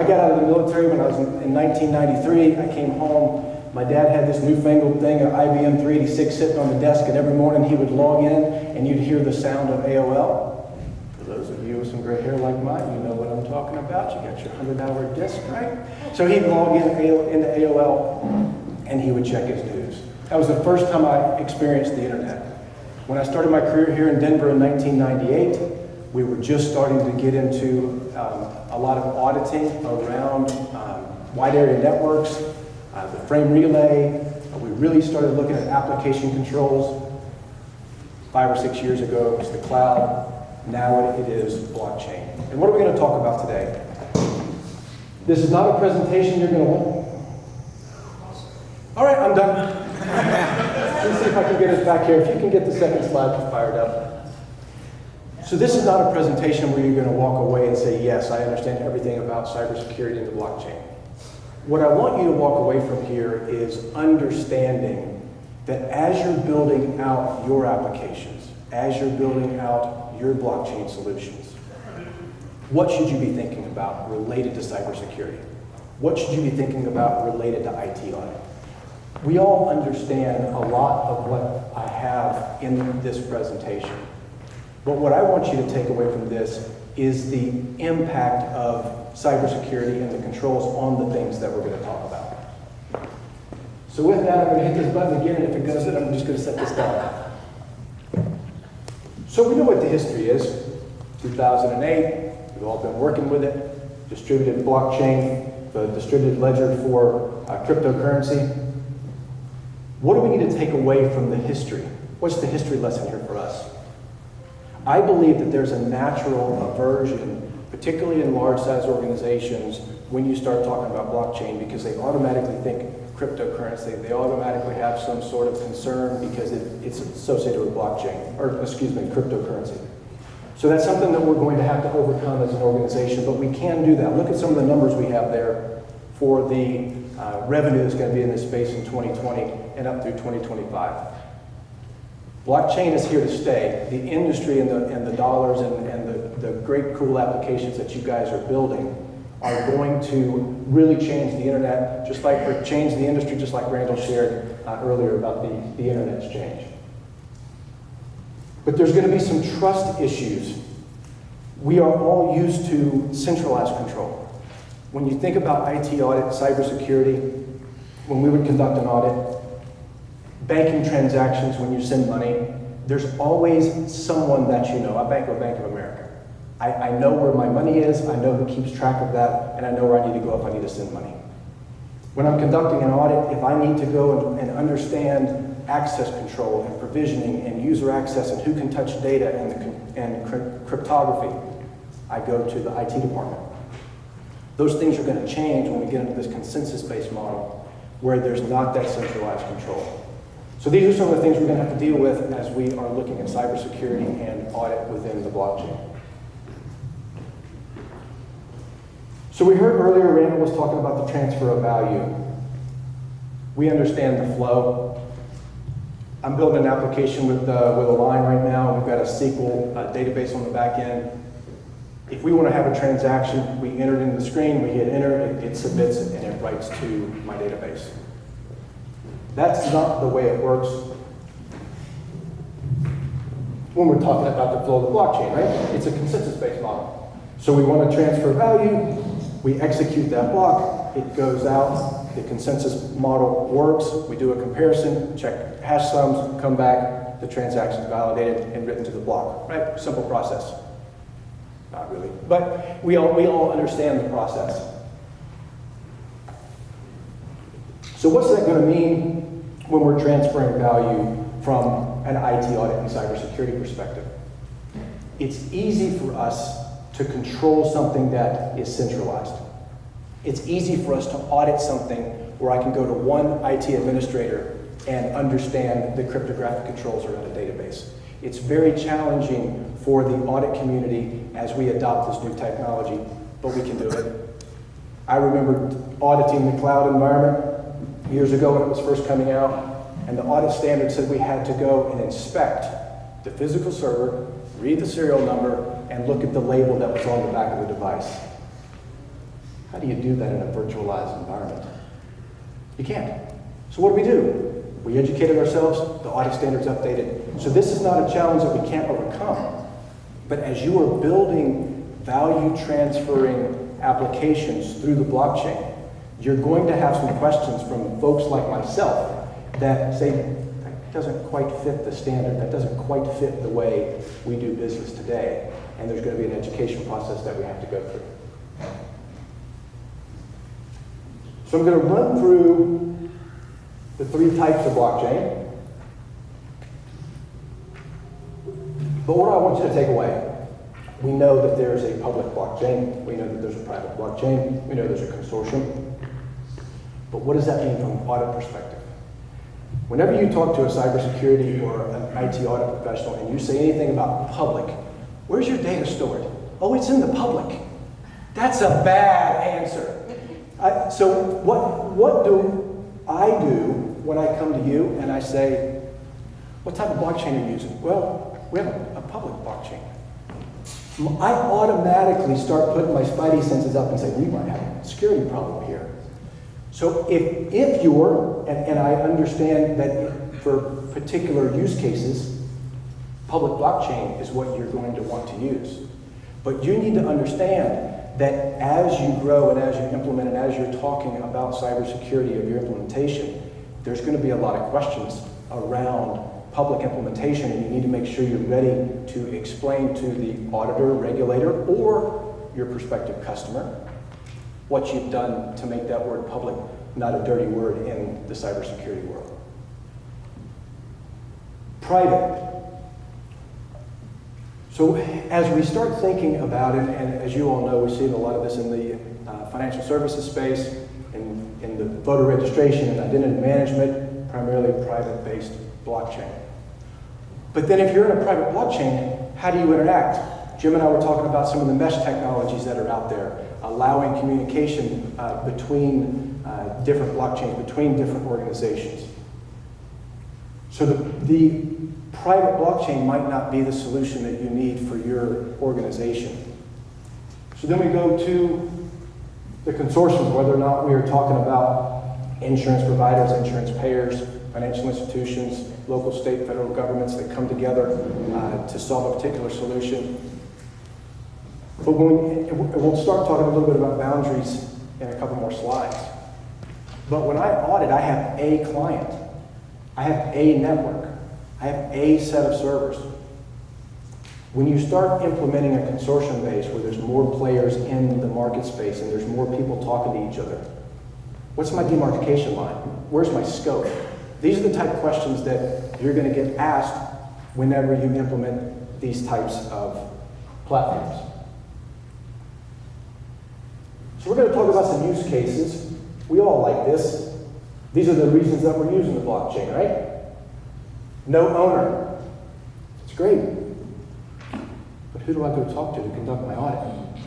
I got out of the military when I was in 1993. I came home. My dad had this newfangled thing, an IBM 386 sitting on the desk, and every morning he would log in and you'd hear the sound of AOL. For those of you with some gray hair like mine, you know what I'm talking about. You got your 100-hour disk, right? So he'd log in into AOL and he would check his news. That was the first time I experienced the internet. When I started my career here in Denver in 1998, we were just starting to get into a lot of auditing around wide area networks, the frame relay. We really started looking at application controls. 5 or 6 years ago, it was the cloud. Now it is blockchain. And what are we going to talk about today? This is not a presentation you're going to want. All right, I'm done. Let's see if I can get us back here. If you can get the second slide fired up. So this is not a presentation where you're going to walk away and say, yes, I understand everything about cybersecurity and the blockchain. What I want you to walk away from here is understanding that as you're building out your applications, as you're building out your blockchain solutions, what should you be thinking about related to cybersecurity? What should you be thinking about related to IT audit? We all understand a lot of what I have in this presentation. But what I want you to take away from this is the impact of cybersecurity and the controls on the things that we're going to talk about. So with that, I'm going to hit this button again, and if it does it, I'm just going to set this down. So we know what the history is. 2008, we've all been working with it. Distributed blockchain, the distributed ledger for cryptocurrency. What do we need to take away from the history? What's the history lesson here for us? I believe that there's a natural aversion, particularly in large-size organizations, when you start talking about blockchain, because they automatically think cryptocurrency. They automatically have some sort of concern because it's associated with blockchain, or excuse me, cryptocurrency. So that's something that we're going to have to overcome as an organization, but we can do that. Look at some of the numbers we have there for the revenue that's going to be in this space in 2020 and up through 2025. Blockchain is here to stay. The industry and the dollars and the great cool applications that you guys are building are going to really change the internet, or change the industry, just like Randall shared earlier about the internet's change. But there's going to be some trust issues. We are all used to centralized control. When you think about IT audit, cybersecurity, when we would conduct an audit, banking transactions, when you send money, there's always someone that you know. I bank with Bank of America. I know where my money is, I know who keeps track of that, and I know where I need to go if I need to send money. When I'm conducting an audit, if I need to go and understand access control and provisioning and user access and who can touch data and cryptography, I go to the IT department. Those things are going to change when we get into this consensus-based model where there's not that centralized control. So these are some of the things we're going to have to deal with as we are looking at cybersecurity and audit within the blockchain. So we heard earlier Randall was talking about the transfer of value. We understand the flow. I'm building an application with A-LIGN right now. We've got a SQL database on the back end. If we want to have a transaction, we enter it in the screen, we hit enter, it submits it, and it writes to my database. That's not the way it works when we're talking about the flow of the blockchain, right? It's a consensus-based model. So we want to transfer value, we execute that block, it goes out, the consensus model works, we do a comparison, check hash sums, come back, the transaction's validated and written to the block, right? Simple process. Not really, but we all understand the process. So what's that going to mean when we're transferring value from an IT audit and cybersecurity perspective? It's easy for us to control something that is centralized. It's easy for us to audit something where I can go to one IT administrator and understand the cryptographic controls around a database. It's very challenging for the audit community as we adopt this new technology, but we can do it. I remember auditing the cloud environment years ago when it was first coming out, and the audit standard said we had to go and inspect the physical server, read the serial number, and look at the label that was on the back of the device. How do you do that in a virtualized environment? You can't. So what do? We educated ourselves, the audit standards updated. So this is not a challenge that we can't overcome. But as you are building value transferring applications through the blockchain, you're going to have some questions from folks like myself that say, that doesn't quite fit the standard, that doesn't quite fit the way we do business today. And there's going to be an education process that we have to go through. So I'm going to run through the three types of blockchain. But what I want you to take away, we know that there's a public blockchain, we know that there's a private blockchain, we know there's a consortium. But what does that mean from an audit perspective? Whenever you talk to a cybersecurity or an IT audit professional and you say anything about public, where's your data stored? Oh, it's in the public. That's a bad answer. So what do I do when I come to you and I say, what type of blockchain are you using? Well, we have a public blockchain. I automatically start putting my spidey senses up and say, we might have a security problem here. So if you're, and I understand that for particular use cases, public blockchain is what you're going to want to use. But you need to understand that as you grow and as you implement and as you're talking about cybersecurity of your implementation, there's going to be a lot of questions around public implementation, and you need to make sure you're ready to explain to the auditor, regulator, or your prospective customer what you've done to make that word public not a dirty word in the cybersecurity world. Private. So as we start thinking about it, and as you all know, we see a lot of this in the financial services space, in the voter registration and identity management, primarily private-based blockchain. But then if you're in a private blockchain, how do you interact? Jim and I were talking about some of the mesh technologies that are out there, allowing communication between different blockchains, between different organizations. So the private blockchain might not be the solution that you need for your organization. So then we go to the consortium, whether or not we are talking about insurance providers, insurance payers, financial institutions, local, state, federal governments that come together to solve a particular solution. But we'll start talking a little bit about boundaries in a couple more slides. But when I audit, I have a client. I have a network. I have a set of servers. When you start implementing a consortium base where there's more players in the market space and there's more people talking to each other, what's my demarcation line? Where's my scope? These are the type of questions that you're going to get asked whenever you implement these types of platforms. So we're going to talk about some use cases. We all like this. These are the reasons that we're using the blockchain, right? No owner. It's great. But who do I go talk to conduct my audit?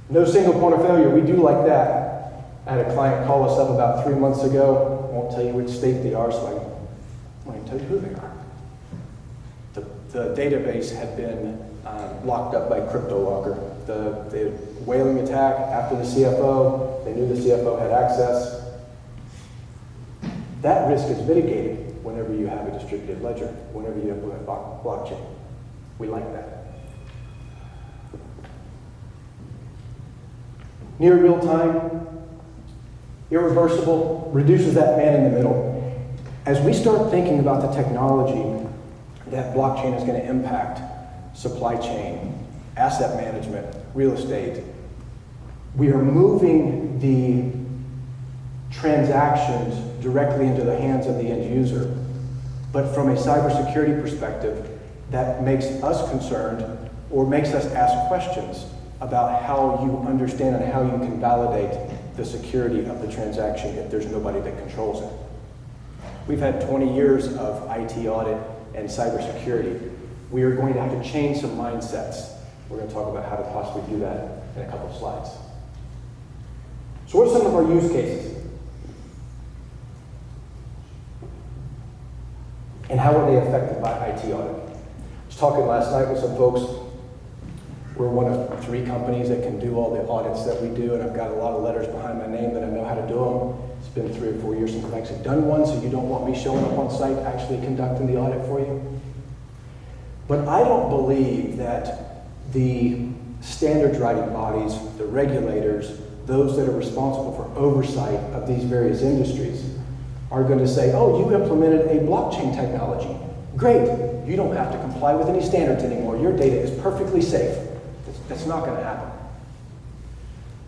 No single point of failure. We do like that. I had a client call us up about 3 months ago. I won't tell you which state they are, so I won't even tell you who they are. The database had been locked up by CryptoLocker. The whaling attack after the CFO, they knew the CFO had access. That risk is mitigated whenever you have a distributed ledger, whenever you implement blockchain. We like that. Near real time, irreversible, reduces that man in the middle. As we start thinking about the technology that blockchain is going to impact, supply chain, asset management, real estate, we are moving the transactions directly into the hands of the end user. But from a cybersecurity perspective, that makes us concerned or makes us ask questions about how you understand and how you can validate the security of the transaction if there's nobody that controls it. We've had 20 years of IT audit and cybersecurity. We are going to have to change some mindsets. We're going to talk about how to possibly do that in a couple of slides. So what are some of our use cases? And how are they affected by IT audit? I was talking last night with some folks. We're one of 3 companies that can do all the audits that we do, and I've got a lot of letters behind my name that I know how to do them. It's been 3 or 4 years since I've actually done one, so you don't want me showing up on site actually conducting the audit for you. But I don't believe that the standards writing bodies, the regulators, those that are responsible for oversight of these various industries are going to say, oh, you implemented a blockchain technology. Great, you don't have to comply with any standards anymore. Your data is perfectly safe. That's not going to happen.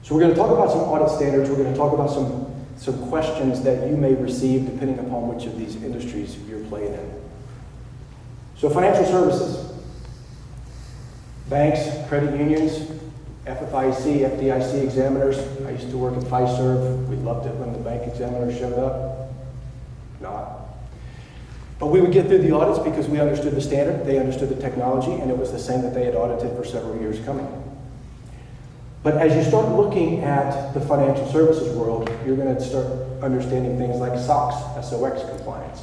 So we're going to talk about some audit standards. We're going to talk about some questions that you may receive depending upon which of these industries you're playing in. So financial services, banks, credit unions, FFIEC, FDIC examiners. I used to work at Fiserv. We loved it when the bank examiners showed up. Not. But we would get through the audits because we understood the standard, they understood the technology, and it was the same that they had audited for several years coming. But as you start looking at the financial services world, you're going to start understanding things like SOX, SOX compliance.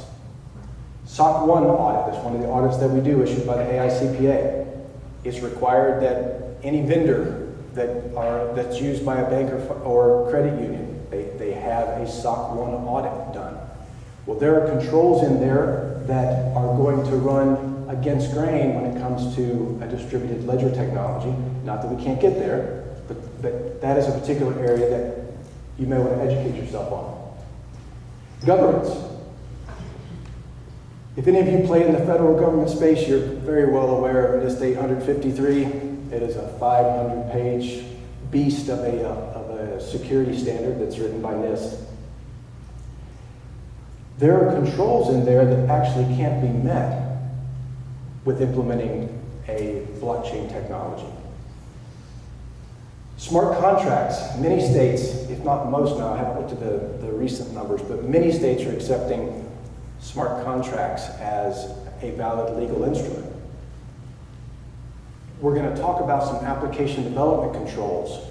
SOC 1 audit is one of the audits that we do issued by the AICPA. It's required that any vendor that's used by a bank or credit union, they have a SOC 1 audit done. Well, there are controls in there that are going to run against grain when it comes to a distributed ledger technology. Not that we can't get there, but that is a particular area that you may want to educate yourself on. Governance. If any of you play in the federal government space, you're very well aware of NIST 853. It is a 500-page beast of a security standard that's written by NIST. There are controls in there that actually can't be met with implementing a blockchain technology. Smart contracts. Many states, if not most now, I haven't looked at the recent numbers, but many states are accepting smart contracts as a valid legal instrument. We're going to talk about some application development controls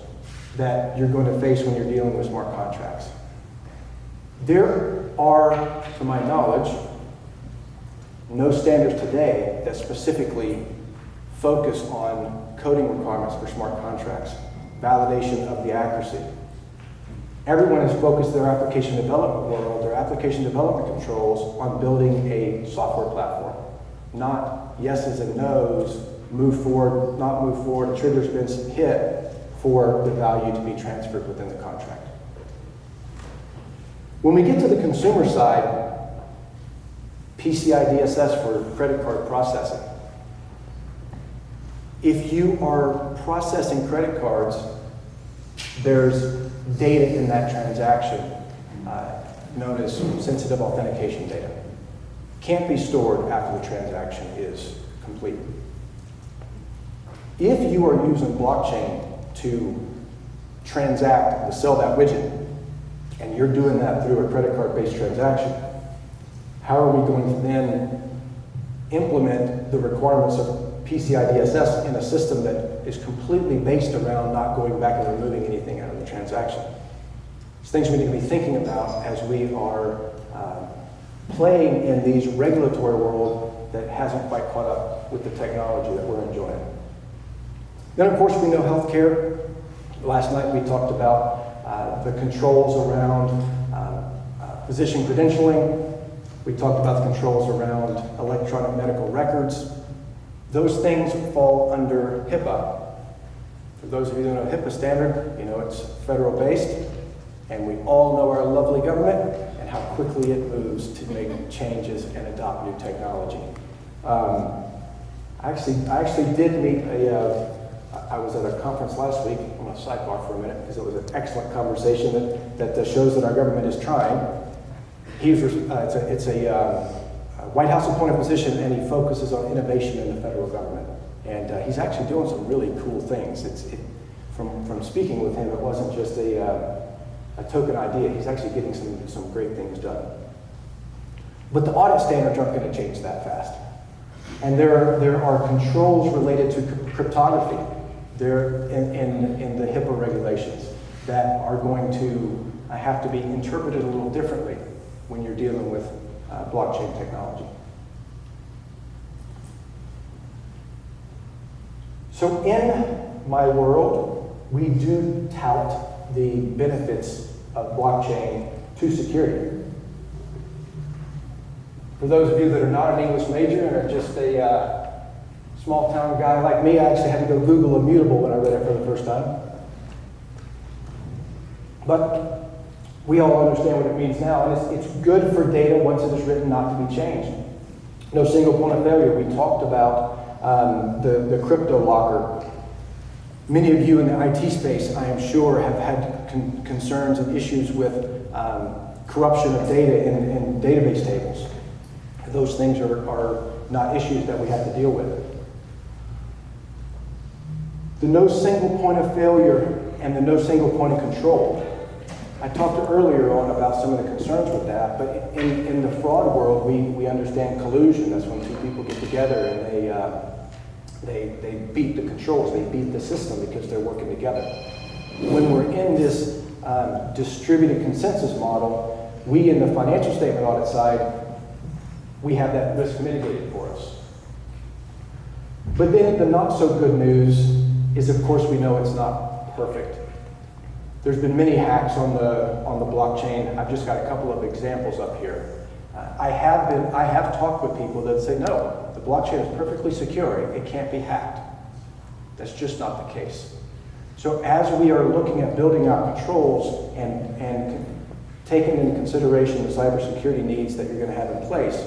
that you're going to face when you're dealing with smart contracts. There are, to my knowledge, no standards today that specifically focus on coding requirements for smart contracts, validation of the accuracy. Everyone has focused their application development world, their application development controls on building a software platform, not yeses and nos, move forward, not move forward, a trigger's been hit for the value to be transferred within the contract. When we get to the consumer side, PCI DSS for credit card processing. If you are processing credit cards, there's data in that transaction known as sensitive authentication data. Can't be stored after the transaction is complete. If you are using blockchain to transact, to sell that widget, and you're doing that through a credit card-based transaction, how are we going to then implement the requirements of PCI DSS in a system that is completely based around not going back and removing anything out of the transaction? It's things we need to be thinking about as we are playing in these regulatory world that hasn't quite caught up with the technology that we're enjoying. Then, of course, we know healthcare. Last night we talked about the controls around physician credentialing. We talked about the controls around electronic medical records. Those things fall under HIPAA. For those of you who know HIPAA standard, you know it's federal based, and we all know our lovely government and how quickly it moves to make changes and adopt new technology. I actually did meet I was at a conference last week. I'm going to sidebar for a minute because it was an excellent conversation that shows that our government is trying. It's a White House appointed position, and he focuses on innovation in the federal government. And he's actually doing some really cool things. From speaking with him, it wasn't just a token idea. He's actually getting some great things done. But the audit standards aren't going to change that fast. And there are controls related to cryptography. They're in the HIPAA regulations that are going to have to be interpreted a little differently when you're dealing with blockchain technology. So in my world, we do tout the benefits of blockchain to security. For those of you that are not an English major and are just a small town guy like me, I actually had to go Google immutable when I read it for the first time. But we all understand what it means now, and it's good for data once it is written not to be changed. No single point of failure. We talked about the crypto locker. Many of you in the IT space, I am sure, have had concerns and issues with corruption of data in database tables. Those things are not issues that we have to deal with. The no single point of failure and the no single point of control. I talked earlier on about some of the concerns with that, but in the fraud world, we understand collusion. That's when two people get together and they beat the controls, they beat the system because they're working together. When we're in this distributed consensus model, we in the financial statement audit side, we have that risk mitigated for us. But then the not so good news is, of course, we know it's not perfect. There's been many hacks on the blockchain. I've just got a couple of examples up here. I have talked with people that say, no, the blockchain is perfectly secure. It can't be hacked. That's just not the case. So as we are looking at building out controls and taking into consideration the cybersecurity needs that you're going to have in place,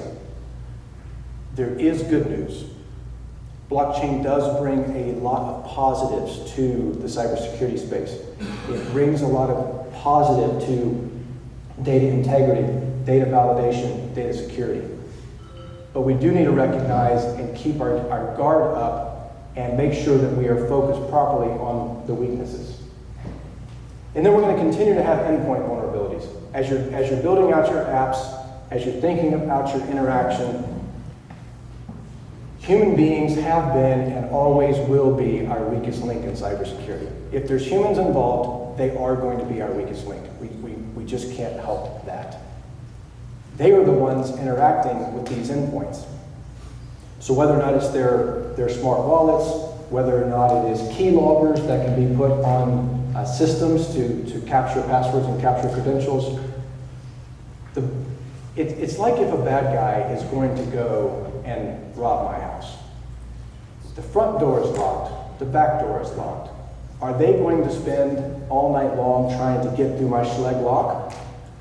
there is good news. Blockchain does bring a lot of positives to the cybersecurity space. It brings a lot of positive to data integrity, data validation, data security. But we do need to recognize and keep our guard up and make sure that we are focused properly on the weaknesses. And then we're going to continue to have endpoint vulnerabilities. As you're building out your apps, as you're thinking about your interaction, human beings have been and always will be our weakest link in cybersecurity. If there's humans involved, they are going to be our weakest link. We just can't help that. They are the ones interacting with these endpoints. So whether or not it's their smart wallets, whether or not it is keyloggers that can be put on systems to capture passwords and capture credentials, it's like if a bad guy is going to go and rob my house. The front door is locked, the back door is locked. Are they going to spend all night long trying to get through my Schlage lock?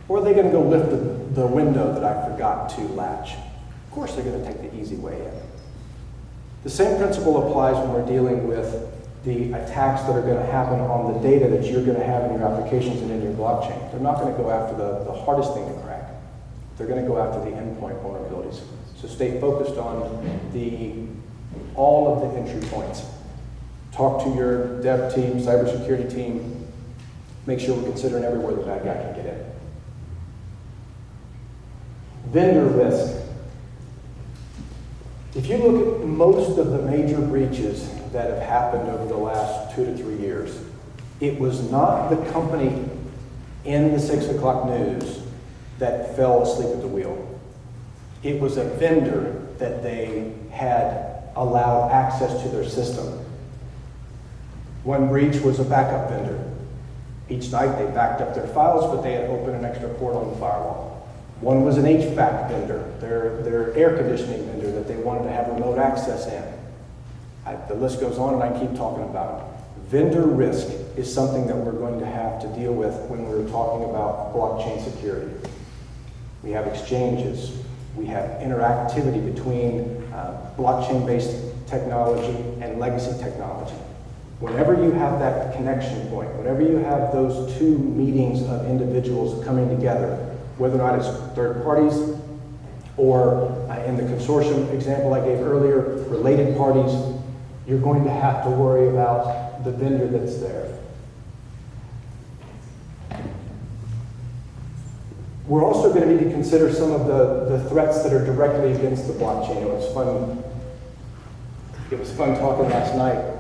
Or are they going to go lift the window that I forgot to latch? Of course they're going to take the easy way in. The same principle applies when we're dealing with the attacks that are going to happen on the data that you're going to have in your applications and in your blockchain. They're not going to go after the hardest thing to crack. They're going to go after the endpoint vulnerabilities. So stay focused on all of the entry points. Talk to your dev team, cybersecurity team. Make sure we're considering everywhere the bad guy can get in. Vendor risk. If you look at most of the major breaches that have happened over the last 2 to 3 years, it was not the company in the 6 o'clock news that fell asleep at the wheel. It was a vendor that they had allowed access to their system. One breach was a backup vendor. Each night they backed up their files, but they had opened an extra port on the firewall. One was an HVAC vendor, their air conditioning vendor that they wanted to have remote access in. The list goes on and I keep talking about it. Vendor risk is something that we're going to have to deal with when we're talking about blockchain security. We have exchanges, we have interactivity between blockchain-based technology and legacy technology. Whenever you have that connection point, whenever you have those two meetings of individuals coming together, whether or not it's third parties or in the consortium example I gave earlier, related parties, you're going to have to worry about the vendor that's there. We're also going to need to consider some of the threats that are directly against the blockchain. It was fun talking last night.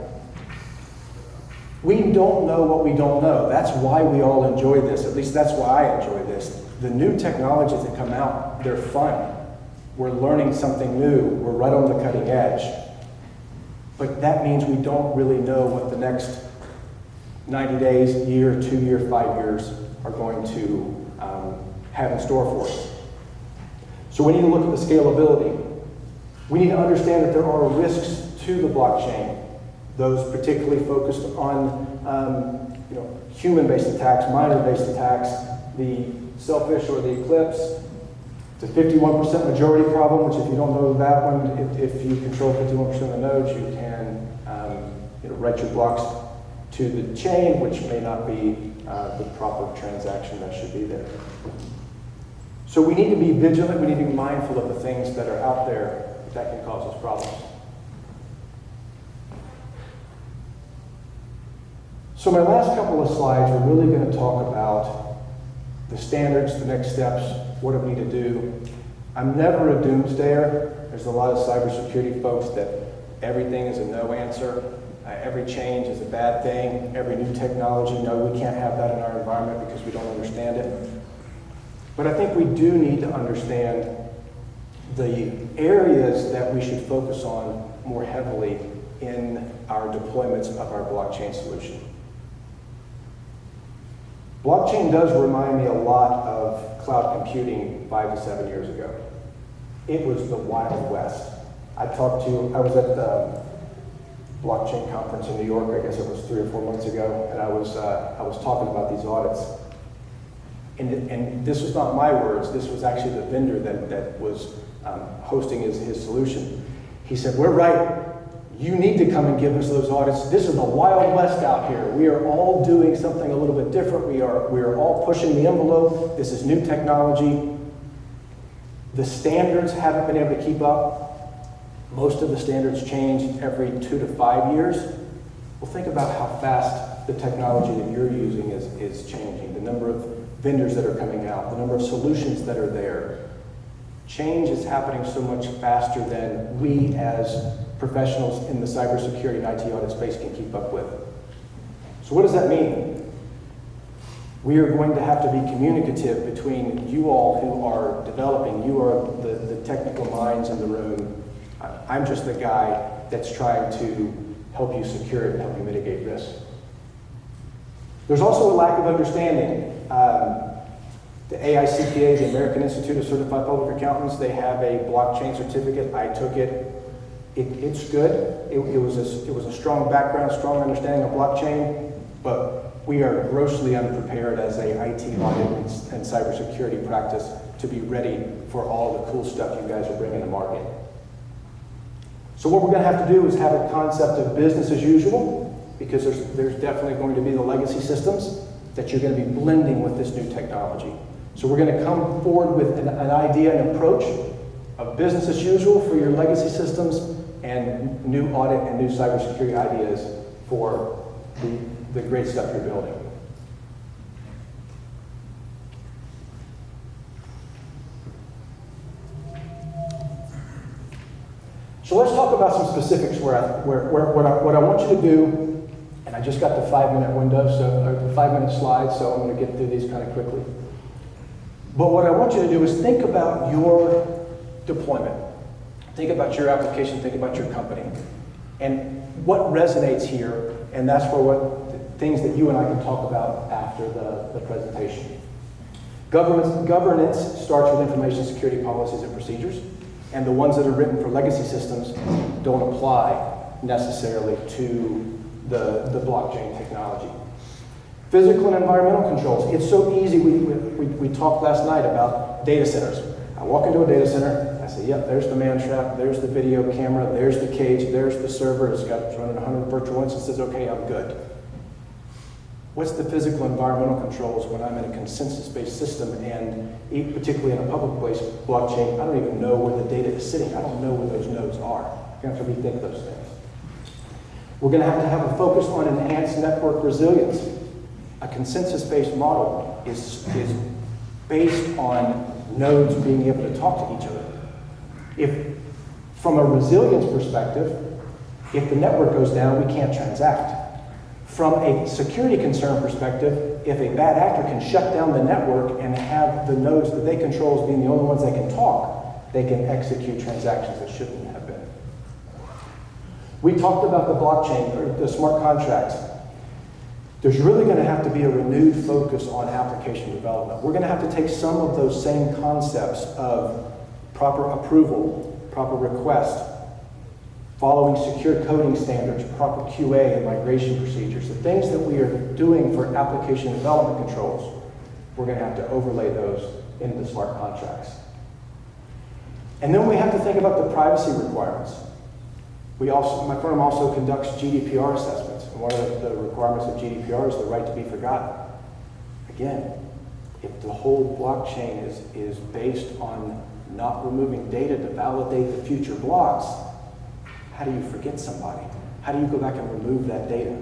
We don't know what we don't know. That's why we all enjoy this. At least that's why I enjoy this. The new technologies that come out, they're fun. We're learning something new. We're right on the cutting edge. But that means we don't really know what the next 90 days, year, 2 year, 5 years are going to have in store for us. So we need to look at the scalability. We need to understand that there are risks to the blockchain, those particularly focused on human-based attacks, miner-based attacks, the selfish or the eclipse. It's a 51% majority problem, which if you don't know that one, if you control 51% of the nodes, you can write your blocks to the chain, which may not be the proper transaction that should be there. So we need to be vigilant, we need to be mindful of the things that are out there that can cause us problems. So my last couple of slides are really going to talk about the standards, the next steps, what do we need to do. I'm never a doomsdayer. There's a lot of cybersecurity folks that everything is a no answer. Every change is a bad thing. Every new technology, no, we can't have that in our environment because we don't understand it. But I think we do need to understand the areas that we should focus on more heavily in our deployments of our blockchain solution. Blockchain does remind me a lot of cloud computing 5 to 7 years ago. It was the Wild West. I was at the blockchain conference in New York, I guess it was 3 or 4 months ago, and I was talking about these audits. And this was not my words, this was actually the vendor that was hosting his solution. He said, we're right, you need to come and give us those audits. This is the Wild West out here. We are all doing something a little bit different. We are all pushing the envelope. This is new technology. The standards haven't been able to keep up. Most of the standards change every 2 to 5 years. Well, think about how fast the technology that you're using is changing, the number of vendors that are coming out, the number of solutions that are there. Change is happening so much faster than we as professionals in the cybersecurity and IT audit space can keep up with. So what does that mean? We are going to have to be communicative between you all who are developing. You are the technical minds in the room. I'm just the guy that's trying to help you secure it and help you mitigate risk. There's also a lack of understanding. The AICPA, the American Institute of Certified Public Accountants, they have a blockchain certificate. I took it. It's good. It was a strong background, strong understanding of blockchain, but we are grossly unprepared as a IT audit and cybersecurity practice to be ready for all the cool stuff you guys are bringing to market. So what we're going to have to do is have a concept of business as usual, because there's definitely going to be the legacy systems that you're going to be blending with this new technology. So we're going to come forward with an idea and approach of business as usual for your legacy systems and new audit and new cybersecurity ideas for the great stuff you're building. So let's talk about some specifics what I want you to do, and I just got the 5-minute window, so the 5-minute slide, so I'm going to get through these kind of quickly. But what I want you to do is think about your deployment. Think about your application, think about your company. And what resonates here, and that's things that you and I can talk about after the presentation. Governance starts with information security policies and procedures, and the ones that are written for legacy systems don't apply necessarily to the blockchain technology. Physical and environmental controls. It's so easy. We talked last night about data centers. I walk into a data center, I say, yep, there's the man trap, there's the video camera, there's the cage, there's the server, it's running 100 virtual instances, okay, I'm good. What's the physical environmental controls when I'm in a consensus-based system, and particularly in a public-based blockchain, I don't even know where the data is sitting. I don't know where those nodes are. You're going to have to rethink those things. We're going to have a focus on enhanced network resilience. A consensus-based model is based on nodes being able to talk to each other. If, from a resilience perspective, if the network goes down, we can't transact. From a security concern perspective, if a bad actor can shut down the network and have the nodes that they control as being the only ones that can talk, they can execute transactions that shouldn't have been. We talked about the blockchain, or the smart contracts. There's really going to have to be a renewed focus on application development. We're going to have to take some of those same concepts of proper approval, proper request, following secure coding standards, proper QA and migration procedures, the things that we are doing for application development controls, we're going to have to overlay those into the smart contracts. And then we have to think about the privacy requirements. My firm also conducts GDPR assessments, and one of the requirements of GDPR is the right to be forgotten. Again, if the whole blockchain is based on not removing data to validate the future blocks, how do you forget somebody? How do you go back and remove that data?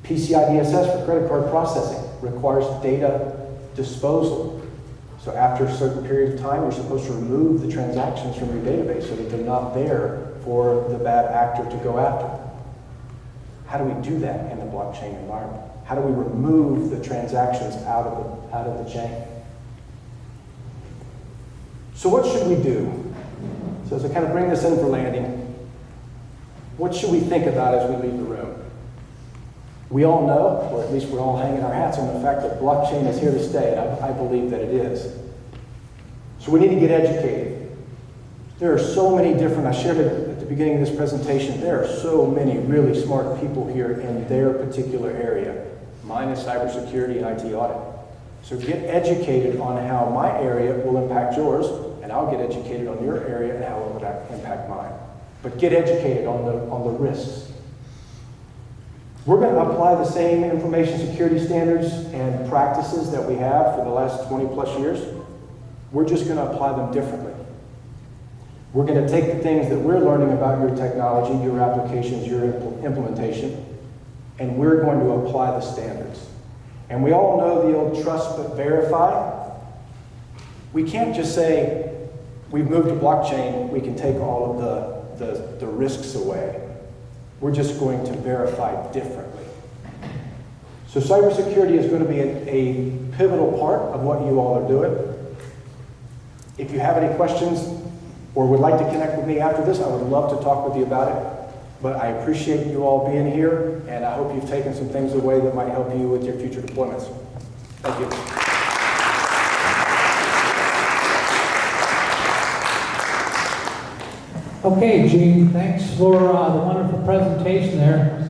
PCI DSS for credit card processing requires data disposal. So after a certain period of time, you're supposed to remove the transactions from your database so that they're not there for the bad actor to go after. How do we do that in the blockchain environment? How do we remove the transactions out of the chain? So what should we do? So as I kind of bring this in for landing, what should we think about as we leave the room? We all know, or at least we're all hanging our hats on the fact that blockchain is here to stay, and I believe that it is. So we need to get educated. There are so many different, I shared it at the beginning of this presentation, there are so many really smart people here in their particular area. Mine is cybersecurity and IT audit. So get educated on how my area will impact yours, and I'll get educated on your area and how it would impact mine. But get educated on the risks. We're going to apply the same information security standards and practices that we have for the last 20 plus years. We're just going to apply them differently. We're going to take the things that we're learning about your technology, your applications, your implementation, and we're going to apply the standards. And we all know the old trust but verify. We can't just say, we've moved to blockchain, we can take all of the risks away. We're just going to verify differently. So cybersecurity is going to be a pivotal part of what you all are doing. If you have any questions or would like to connect with me after this, I would love to talk with you about it. But I appreciate you all being here, and I hope you've taken some things away that might help you with your future deployments. Thank you. Okay, Gene, thanks for the wonderful presentation there.